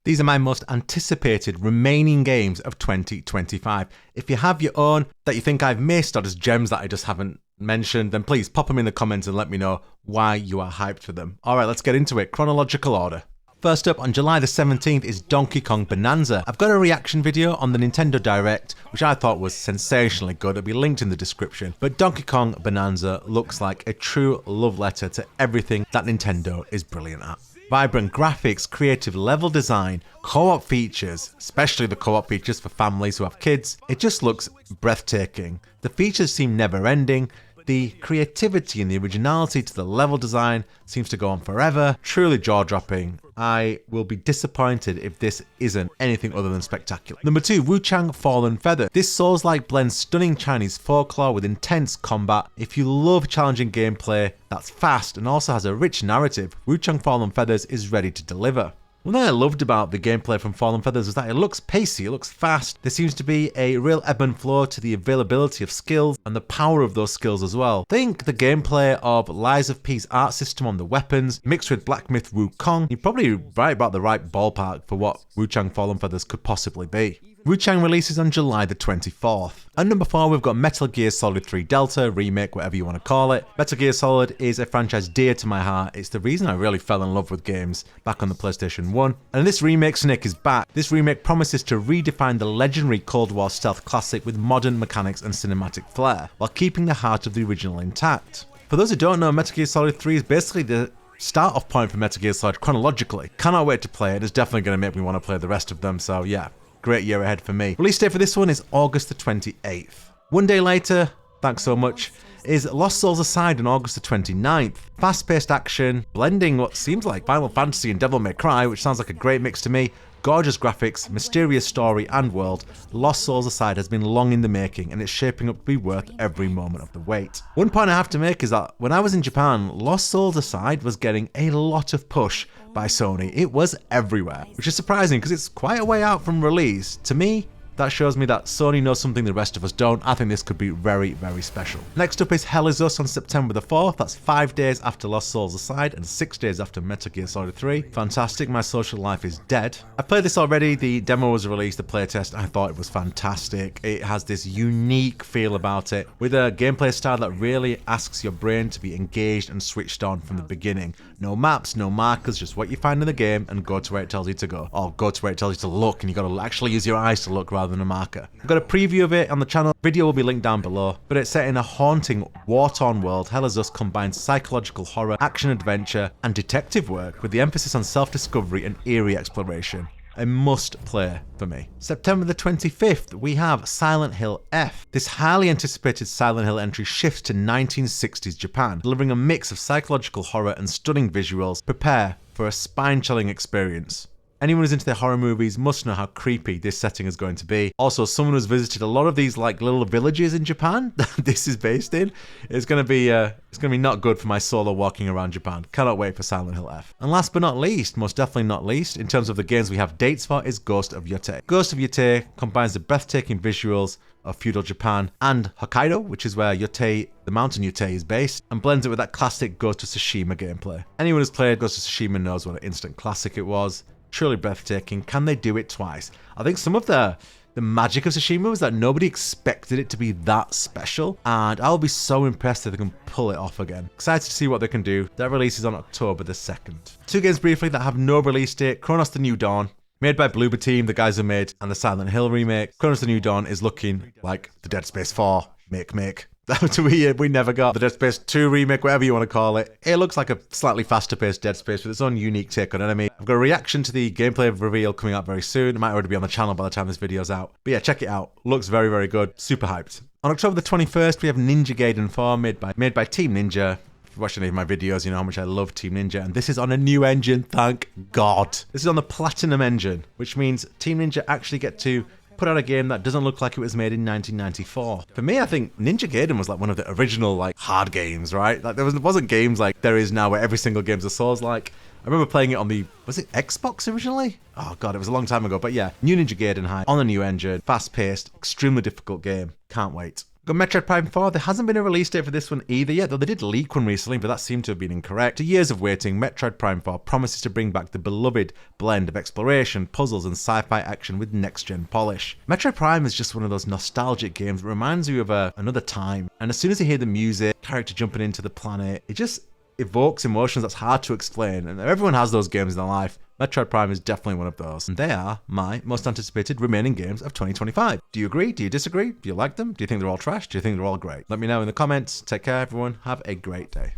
These are my most anticipated remaining games of 2025. If you have your own that you think I've missed or just gems that I just haven't mentioned, then please pop them in the comments and let me know why you are hyped for them. Alright, let's get into it. Chronological order. First up, on July the 17th is Donkey Kong Bonanza. I've got a reaction video on the Nintendo Direct, which I thought was sensationally good. It'll be linked in the description. But Donkey Kong Bonanza looks like a true love letter to everything that Nintendo is brilliant at. Vibrant graphics, creative level design, co-op features, especially the co-op features for families who have kids. It just looks breathtaking. The features seem never ending. The creativity and the originality to the level design seems to go on forever. Truly jaw-dropping. I will be disappointed if this isn't anything other than spectacular. Number 2, Wuchang Fallen Feather. This Souls-like blends stunning Chinese folklore with intense combat. If you love challenging gameplay that's fast and also has a rich narrative, Wuchang Fallen Feathers is ready to deliver. One thing I loved about the gameplay from Fallen Feathers was that it looks pacey, it looks fast. There seems to be a real ebb and flow to the availability of skills and the power of those skills as well. Think the gameplay of Lies of Peace art system on the weapons, mixed with Black Myth Wukong. You're probably right about the right ballpark for what Wuchang Fallen Feathers could possibly be. Wuchang releases on July the 24th. At number 4, we've got Metal Gear Solid 3 Delta, remake, whatever you want to call it. Metal Gear Solid is a franchise dear to my heart. It's the reason I really fell in love with games back on the PlayStation 1. And this remake, Snake is back. This remake promises to redefine the legendary Cold War stealth classic with modern mechanics and cinematic flair, while keeping the heart of the original intact. For those who don't know, Metal Gear Solid 3 is basically the start-off point for Metal Gear Solid chronologically. Cannot wait to play it. It's definitely going to make me want to play the rest of them, so yeah. Great year ahead for me. Release date for this one is August the 28th. One day later, thanks so much, is Lost Souls Aside on August the 29th. Fast-paced action, blending what seems like Final Fantasy and Devil May Cry, which sounds like a great mix to me. Gorgeous graphics, mysterious story and world, Lost Souls Aside has been long in the making and it's shaping up to be worth every moment of the wait. One point I have to make is that when I was in Japan, Lost Souls Aside was getting a lot of push by Sony. It was everywhere, which is surprising because it's quite a way out from release. To me, that shows me that Sony knows something the rest of us don't. I think this could be very, very special. Next up is Hell Is Us on September the 4th. That's 5 days after Lost Souls Aside and 6 days after Metal Gear Solid 3. Fantastic, my social life is dead. I played this already, the demo was released, the playtest, I thought it was fantastic. It has this unique feel about it, with a gameplay style that really asks your brain to be engaged and switched on from the beginning. No maps, no markers, just what you find in the game and go to where it tells you to go. Or go to where it tells you to look and you gotta actually use your eyes to look rather than a marker. I've got a preview of it on the channel, video will be linked down below, but it's set in a haunting, war-torn world. Hell Is Us combines psychological horror, action-adventure, and detective work with the emphasis on self-discovery and eerie exploration. A must play for me. September the 25th, we have Silent Hill F. This highly anticipated Silent Hill entry shifts to 1960s Japan, delivering a mix of psychological horror and stunning visuals. Prepare for a spine-chilling experience. Anyone who's into their horror movies must know how creepy this setting is going to be. Also, someone who's visited a lot of these like little villages in Japan that this is based in, it's going to be not good for my solo walking around Japan. Cannot wait for Silent Hill F. And last but not least, most definitely not least, in terms of the games we have dates for, is Ghost of Yotei. Ghost of Yotei combines the breathtaking visuals of feudal Japan and Hokkaido, which is where Yotei, the mountain Yotei, is based, and blends it with that classic Ghost of Tsushima gameplay. Anyone who's played Ghost of Tsushima knows what an instant classic it was. Truly breathtaking. Can they do it twice? I think some of the magic of Tsushima was that nobody expected it to be that special, and I'll be so impressed if they can pull it off again. Excited to see what they can do. That releases on October the 2nd. Two games briefly that have no release date. Cronos The New Dawn, made by Bloober Team, the guys who made and the Silent Hill remake. Cronos The New Dawn is looking like the Dead Space 4 make. We never got the Dead Space 2 remake, whatever you want to call it. It looks like a slightly faster paced Dead Space with its own unique take on enemy. I've got a reaction to the gameplay reveal coming out very soon. It might already be on the channel by the time this video's out. But yeah, check it out. Looks very, very good. Super hyped. On October the 21st, we have Ninja Gaiden 4 made by Team Ninja. If you watch any of my videos, you know how much I love Team Ninja, and this is on a new engine, thank God. This is on the Platinum engine, which means Team Ninja actually get to put out a game that doesn't look like it was made in 1994. For me, I think Ninja Gaiden was like one of the original like hard games, right? Like there wasn't games like there is now where every single game's a Souls-like. I remember playing it on the, was it Xbox originally? Oh God, it was a long time ago. But yeah, new Ninja Gaiden High on a new engine, fast-paced, extremely difficult game. Can't wait. Got Metroid Prime 4, there hasn't been a release date for this one either yet, though they did leak one recently, but that seemed to have been incorrect. After years of waiting, Metroid Prime 4 promises to bring back the beloved blend of exploration, puzzles and sci-fi action with next-gen polish. Metroid Prime is just one of those nostalgic games that reminds you of another time, and as soon as you hear the music, character jumping into the planet, it just evokes emotions that's hard to explain, and everyone has those games in their life. Metroid Prime is definitely one of those, and they are my most anticipated remaining games of 2025. Do you agree? Do you disagree? Do you like them? Do you think they're all trash? Do you think they're all great? Let me know in the comments. Take care, everyone. Have a great day.